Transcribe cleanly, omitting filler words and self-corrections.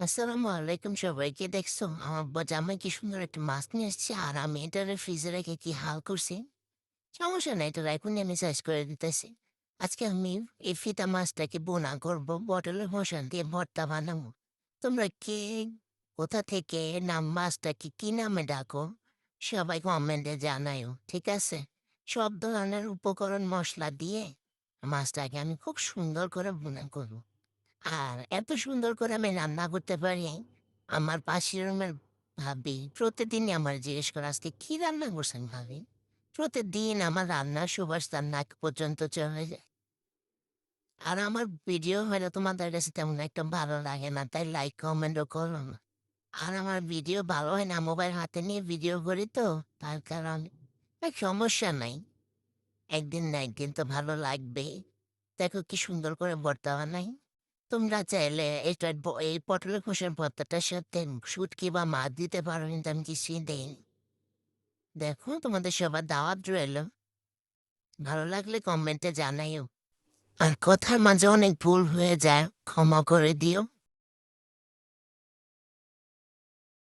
আসসালামু আলাইকুম সবাইকে। দেখছো আমার জামাই কি সুন্দর একটা মাছ নিয়ে এসছে, আর আমি এটারে ফ্রিজে রেখে কি হাল করছি। সমস্যা নাই, এটা এখন আমি সাইজ করে দিতেছি। আজকে আমি এই ফিতা মাছটাকে বোনা করবো, বটলের মশান দিয়ে ভর্তা বানাবো। তোমরা কে কোথা থেকে নাম মাছটাকে কি নামে ডাকো সবাই কমেন্টে জানায়ও, ঠিক আছে? সব ধরনের উপকরণ মশলা দিয়ে মাছটাকে আমি খুব সুন্দর করে বোনা করবো। আর এত সুন্দর করে আমি রান্না করতে পারি, আমার পাশের রুমের ভাবি প্রতিদিনই আমার জিজ্ঞেস করে, আজকে কি রান্না করছেন ভাবি? প্রতিদিন আমার রান্নার সুবাস তার নাক পর্যন্ত চলে যায়। আর আমার ভিডিও হয়তো তোমাদের কাছে তেমন একটা ভালো লাগে না, তাই লাইক কমেন্টও করো না। আর আমার ভিডিও ভালো হয় না, মোবাইল হাতে নিয়ে ভিডিও করি তো, তার কারণে সমস্যা নাই। একদিন না একদিন তো ভালো লাগবে। দেখো কি সুন্দর করে ভর্তা বানাই। তোমরা চাইলে এই পটলের খোসার ভর্তাটার সাথে শুটকি বা মাছ দিতে পারো, কিন্তু আমি কিছুই দেইনি। দেখো তোমাদের সবার দাওয়াত রইলো, ভালো লাগলে কমেন্টে জানাইও। আর কথার মাঝে অনেক ভুল হয়ে যায়, ক্ষমা করে দিও।